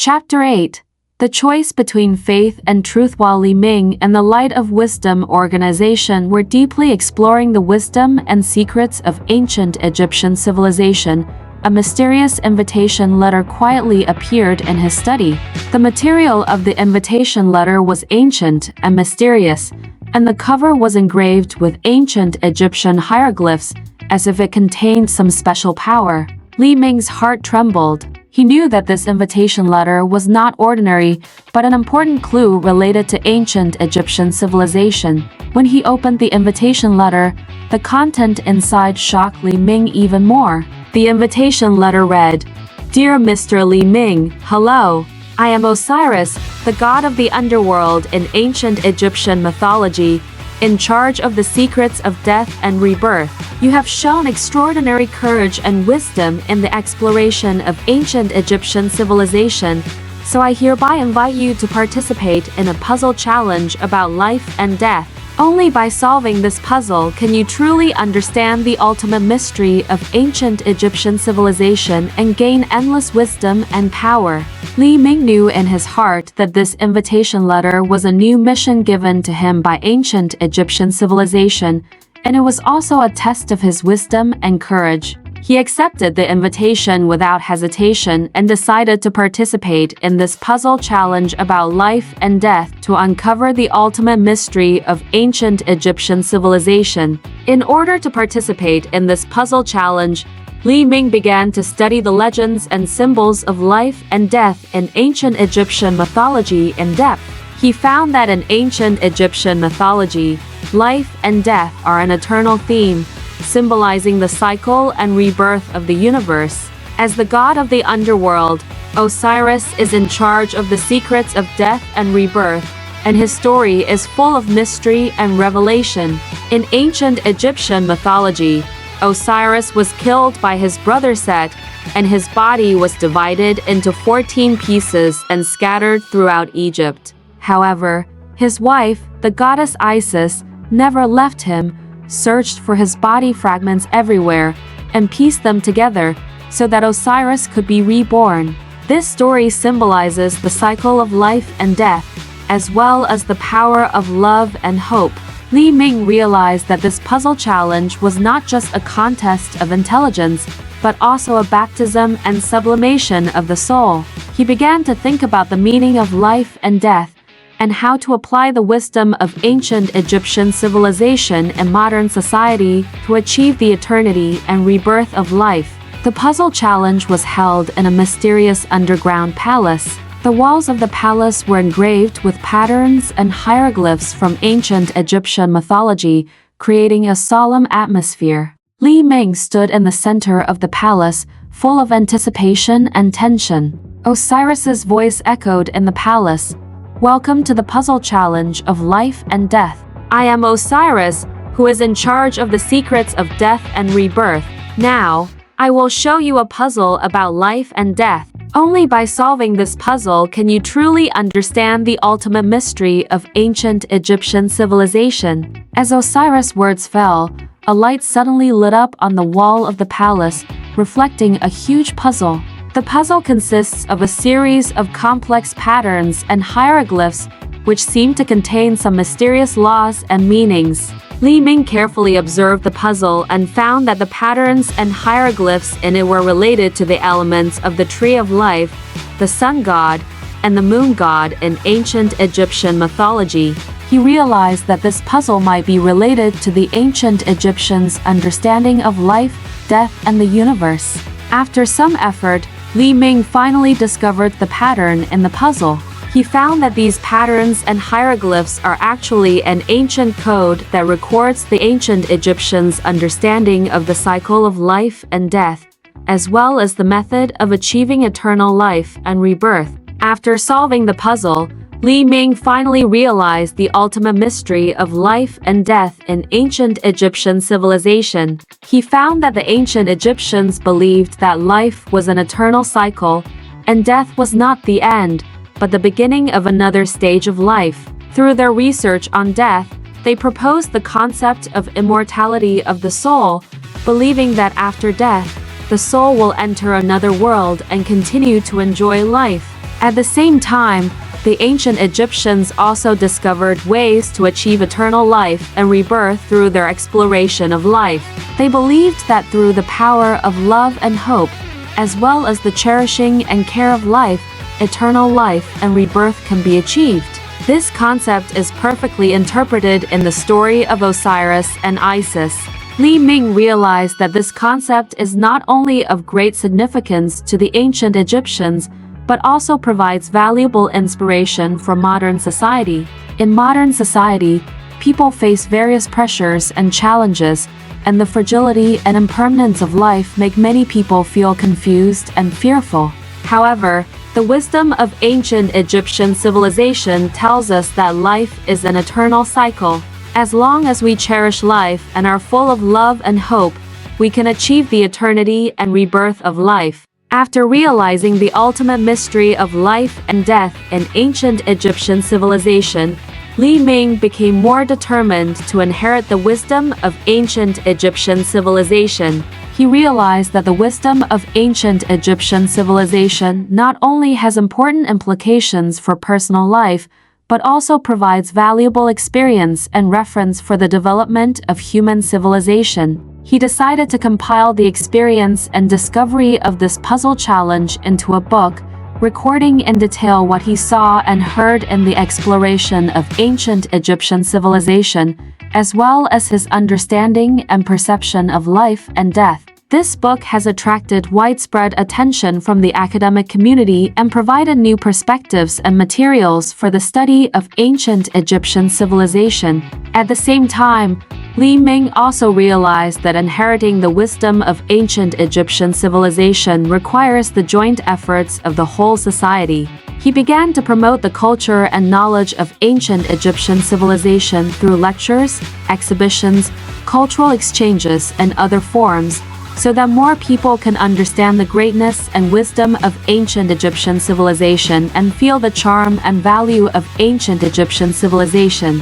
Chapter 8. The Choice Between Faith and Truth. While Li Ming and the Light of Wisdom organization were deeply exploring the wisdom and secrets of ancient Egyptian civilization, a mysterious invitation letter quietly appeared in his study. The material of the invitation letter was ancient and mysterious, and the cover was engraved with ancient Egyptian hieroglyphs, as if it contained some special power. Li Ming's heart trembled. He knew that this invitation letter was not ordinary, but an important clue related to ancient Egyptian civilization. When he opened the invitation letter, the content inside shocked Li Ming even more. The invitation letter read, "Dear Mr. Li Ming, hello. I am Osiris, the god of the underworld in ancient Egyptian mythology, in charge of the secrets of death and rebirth. You have shown extraordinary courage and wisdom in the exploration of ancient Egyptian civilization, so I hereby invite you to participate in a puzzle challenge about life and death. Only by solving this puzzle can you truly understand the ultimate mystery of ancient Egyptian civilization and gain endless wisdom and power." Li Ming knew in his heart that this invitation letter was a new mission given to him by ancient Egyptian civilization, and it was also a test of his wisdom and courage. He accepted the invitation without hesitation and decided to participate in this puzzle challenge about life and death to uncover the ultimate mystery of ancient Egyptian civilization. In order to participate in this puzzle challenge, Li Ming began to study the legends and symbols of life and death in ancient Egyptian mythology in depth. He found that in ancient Egyptian mythology, life and death are an eternal theme, symbolizing the cycle and rebirth of the universe. As the god of the underworld, Osiris is in charge of the secrets of death and rebirth, and his story is full of mystery and revelation. In ancient Egyptian mythology, Osiris was killed by his brother Set, and his body was divided into 14 pieces and scattered throughout Egypt. However, his wife, the goddess Isis, never left him, searched for his body fragments everywhere, and pieced them together so that Osiris could be reborn. This story symbolizes the cycle of life and death, as well as the power of love and hope. Li Ming realized that this puzzle challenge was not just a contest of intelligence, but also a baptism and sublimation of the soul. He began to think about the meaning of life and death, and how to apply the wisdom of ancient Egyptian civilization in modern society to achieve the eternity and rebirth of life. The puzzle challenge was held in a mysterious underground palace. The walls of the palace were engraved with patterns and hieroglyphs from ancient Egyptian mythology, creating a solemn atmosphere. Li Ming stood in the center of the palace, full of anticipation and tension. Osiris's voice echoed in the palace, "Welcome to the puzzle challenge of life and death. I am Osiris, who is in charge of the secrets of death and rebirth. Now, I will show you a puzzle about life and death. Only by solving this puzzle can you truly understand the ultimate mystery of ancient Egyptian civilization." As Osiris' words fell, a light suddenly lit up on the wall of the palace, reflecting a huge puzzle. The puzzle consists of a series of complex patterns and hieroglyphs, which seem to contain some mysterious laws and meanings. Li Ming carefully observed the puzzle and found that the patterns and hieroglyphs in it were related to the elements of the Tree of Life, the Sun God, and the Moon God in ancient Egyptian mythology. He realized that this puzzle might be related to the ancient Egyptians' understanding of life, death, and the universe. After some effort, Li Ming finally discovered the pattern in the puzzle. He found that these patterns and hieroglyphs are actually an ancient code that records the ancient Egyptians' understanding of the cycle of life and death, as well as the method of achieving eternal life and rebirth. After solving the puzzle, Li Ming finally realized the ultimate mystery of life and death in ancient Egyptian civilization. He found that the ancient Egyptians believed that life was an eternal cycle, and death was not the end, but the beginning of another stage of life. Through their research on death, they proposed the concept of immortality of the soul, believing that after death, the soul will enter another world and continue to enjoy life. At the same time, the ancient Egyptians also discovered ways to achieve eternal life and rebirth through their exploration of life. They believed that through the power of love and hope, as well as the cherishing and care of life, eternal life and rebirth can be achieved. This concept is perfectly interpreted in the story of Osiris and Isis. Li Ming realized that this concept is not only of great significance to the ancient Egyptians, but also provides valuable inspiration for modern society. In modern society, people face various pressures and challenges, and the fragility and impermanence of life make many people feel confused and fearful. However, the wisdom of ancient Egyptian civilization tells us that life is an eternal cycle. As long as we cherish life and are full of love and hope, we can achieve the eternity and rebirth of life. After realizing the ultimate mystery of life and death in ancient Egyptian civilization, Li Ming became more determined to inherit the wisdom of ancient Egyptian civilization. He realized that the wisdom of ancient Egyptian civilization not only has important implications for personal life, but also provides valuable experience and reference for the development of human civilization. He decided to compile the experience and discovery of this puzzle challenge into a book, recording in detail what he saw and heard in the exploration of ancient Egyptian civilization, as well as his understanding and perception of life and death. This book has attracted widespread attention from the academic community and provided new perspectives and materials for the study of ancient Egyptian civilization. At the same time, Li Ming also realized that inheriting the wisdom of ancient Egyptian civilization requires the joint efforts of the whole society. He began to promote the culture and knowledge of ancient Egyptian civilization through lectures, exhibitions, cultural exchanges, and other forms, so that more people can understand the greatness and wisdom of ancient Egyptian civilization and feel the charm and value of ancient Egyptian civilization.